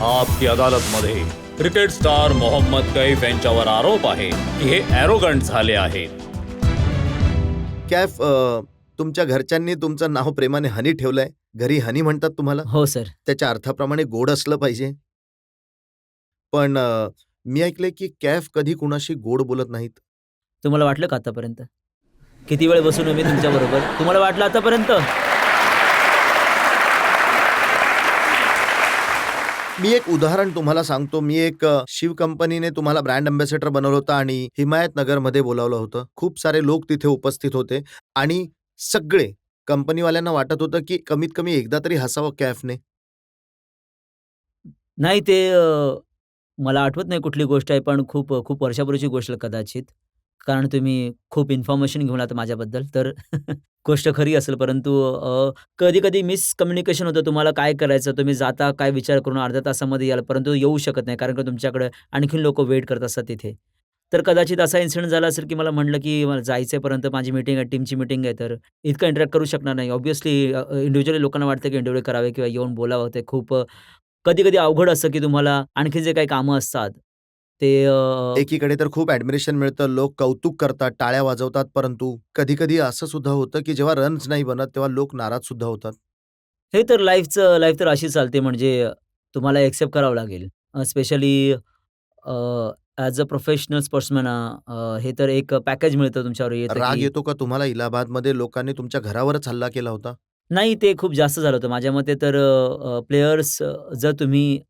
आपकी अदालतमध्ये cricket star Mohammad Kaif यांच्यावर आरोप आहे की हे ॲरोगंट झाले आहेत. कैफ, तुमच्या घरच्यांनी तुमचं नाव प्रेमाने हनी ठेवलंय. घरी हनी म्हणतात तुम्हाला. हो सर. त्याच्या अर्थाप्रमाणे गोड असलं पाहिजे. पण मी ऐकलंय की कैफ कधी कुणाशी गोड बोलत नाहीत. तुम्हाला वाटलं का आतापर्यंत? किती वेळ बसून मी तुमच्या बरोबर, तुम्हाला वाटलं आतापर्यंत? मी एक उदाहरण तुम्हाला सांगतो. मी एक शिव कंपनीने तुम्हाला ब्रँड अँबॅसेडर बनवलं होतं आणि हिमायतनगरमध्ये बोलावलं होतं. खूप सारे लोक तिथे उपस्थित होते आणि सगळे कंपनीवाल्यांना वाटत होतं की कमीत कमी एकदा तरी हसावं कैफने. नाही ते मला आठवत नाही कुठली गोष्ट आहे, पण खूप वर्षापूर्वीची गोष्ट कदाचित. कारण तुम्ही खूप इन्फॉर्मेशन घेऊन आलात माझ्याबद्दल, तर गोष्ट खरी असेल. परंतु कधी-कधी मिसकम्युनिकेशन होतं. तुम्हाला काय करायचं, तुम्ही जाता काय विचार करून अर्ध्या तासामध्ये याल, परंतु येऊ शकत नाही कारण की तुमच्याकडे आणखीन लोकं वेट करत असतात तिथे. तर कदाचित असा इन्सिडेंट झाला असेल की मला म्हटलं की मला जायचं आहे, परंतु माझी मीटिंग आहे, टीमची मीटिंग आहे, तर इतकं इंटरॅक्ट करू शकणार नाही. ऑब्व्हियसली इंडिव्हिज्युअली लोकांना वाटतं की इंटरव्ह्यू करावे किंवा येऊन बोलावं. ते खूप कधी-कधी अवघड असतं की तुम्हाला आणखी जे काही कामं असतात ते एकीकडे तर खूप ॲडमिरेशन मिळतं, लोक कौतुक करतात, टाळ्या वाजवतात. परंतु कधी-कधी असं सुद्धा होतं की जेव्हा रन्स नाही बनत तेव्हा लोक नाराज सुद्धा होतात. हे तर लाईफ तर अशी चालते, म्हणजे तुम्हाला एक्सेप्ट करावं लागेल. Specially as a professional sportsman हे तर एक पॅकेज मिळतं तुमच्यावर येतं राग की येतो का तुम्हाला? इलाहाबादमध्ये लोकांनी तुमच्या घरावरच हल्ला केला होता. नाही, ते खूप जास्त झालं होतं. माझ्या मते तर प्लेयर्स जर तुम्ही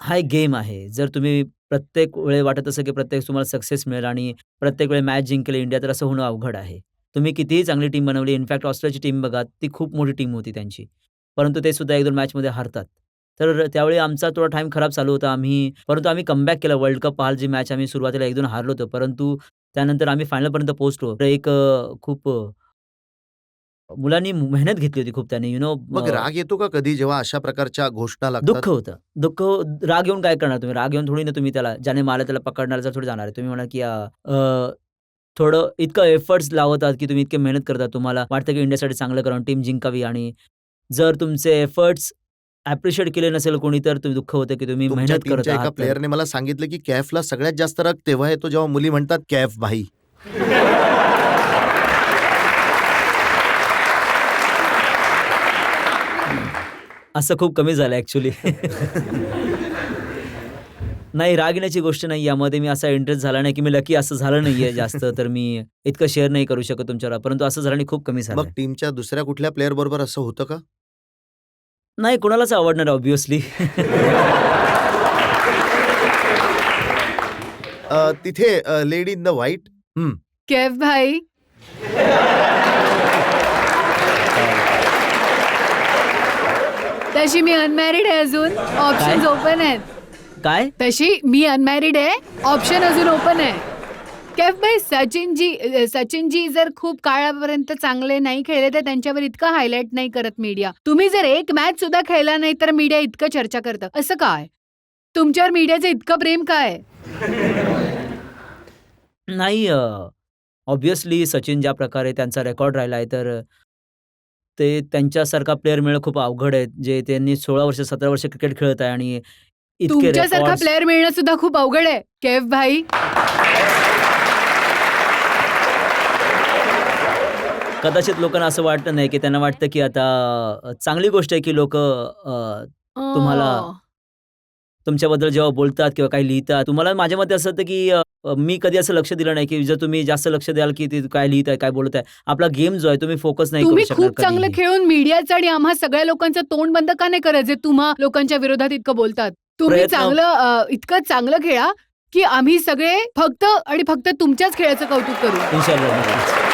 हा एक गेम आहे. जर तुम्ही प्रत्येक वेळी वाटत असेल की प्रत्येक तुम्हाला सक्सेस मिळेल आणि प्रत्येक वेळी मॅच जिंकेल इंडिया, तर असं होणं अवघड आहे. तुम्ही कितीही चांगली टीम बनवली, इनफॅक्ट ऑस्ट्रेलियाची टीम बघा, ती खूप मोठी टीम होती त्यांची. परंतु ते सुद्धा 1-2 मॅचमध्ये हारतात. तर त्यावेळी आमचा थोडा टाईम खराब चालू होता. परंतु आम्ही कमबॅक केला. वर्ल्ड कप पाहाल जी मॅच आम्ही सुरुवातीला 1-2 हारलो होतो. परंतु त्यानंतर आम्ही फायनलपर्यंत पोहोचलो. तर एक खूप मुलांनी मेहनत घेतली होती खूप त्यांनी मग राग येतो का कधी जेव्हा अशा प्रकारच्या घोषणा लागतात? दुःख होतं. राग येऊन काय करणार तुम्ही? राग येऊन थोडी ना तुम्ही त्याला ज्याने मारलं त्याला पकडण्याला थोडी जाणार आहे. तुम्ही म्हणाल की थोडं इतकं एफर्ट्स लावतात की तुम्ही इतके मेहनत करता. तुम्हाला वाटतं की इंडियासाठी चांगलं करावं, टीम जिंकावी आणि जर तुमचे एफर्ट्स ॲप्रिशिएट केले नसेल कोणी, तर तुम्ही दुःख होतं की तुम्ही तुमच्या मेहनत करत टीमच्या एका आहात तर. प्लेयरने मला सांगितलं की कैफला सगळ्यात जास्त राग तेव्हा येतो जेव्हा मुली म्हणतात कैफ भाई. असं खूप कमी झालं ॲक्चुअली. नाही, राग येण्याची गोष्ट नाही. यामध्ये मी असा इंटरेस्ट झाला नाही की मी लकी असं झालं नाहीये जास्त, तर मी इतकं शेअर नाही करू शकत तुमच्यावर. परंतु असं झालं आणि खूप कमी झालं. मग टीमच्या दुसऱ्या कुठल्या प्लेयर बरोबर असं होतं का? नाही, कुणालाच आवडणार ऑब्व्हियसली. तिथे lady in the white. Kaif भाई, तशी मी अनमॅरिड आहे अजून. ऑप्शन्स ओपन आहेत. काय? तशी मी अनमॅरिड आहे, ऑप्शन अजून ओपन आहे. कैफ भाई, सचिनजी जर खूप काळापर्यंत चांगले नाही खेळले तर त्यांच्यावर इतकं हायलाइट नाही करत मीडिया. तुम्ही जर एक मॅच सुद्धा खेळला नाही तर मीडिया इतकं चर्चा करतं. असं काय? तुमच्यावर मीडियाचं इतकं प्रेम काय? नाही, ऑब्व्हियसली सचिन ज्या प्रकारे त्यांचा रेकॉर्ड राहिला आहे, तर ते त्यांच्यासारखा प्लेयर मिळणं खूप अवघड आहे. जे त्यांनी 16 वर्ष, 17 वर्ष क्रिकेट खेळत आहे आणि इतके तुमच्यासारखा रेकॉर्ड्स. प्लेअर मिळणं सुद्धा खूप अवघड आहे कैफ भाई. कदाचित लोकांना असं वाटत नाही की त्यांना वाटतं की आता चांगली गोष्ट आहे की लोकं तुम्हाला तुमच्याबद्दल जेव्हा बोलतात किंवा काही लिहितात, तुम्हाला माझ्या मते असं होतं की मी कधी असं लक्ष दिलं नाही की जर तुम्ही जास्त लक्ष द्याल की ते काय लिहित आहे, काय बोलत आहे. आपला गेम जो आहे तुम्ही फोकस नाही करू तुम्ही शकणार खूप चांगलं कधीही. खेळून मीडियाचं आणि आम्हा सगळ्या लोकांचं तोंड बंद का नाही करत, जे तुम्हा लोकांच्या विरोधात इतकं बोलतात? तुम्ही इतकं चांगलं खेळा की आम्ही सगळे फक्त आणि फक्त तुमच्याच खेळाचं कौतुक करू. इन्शाअल्लाह.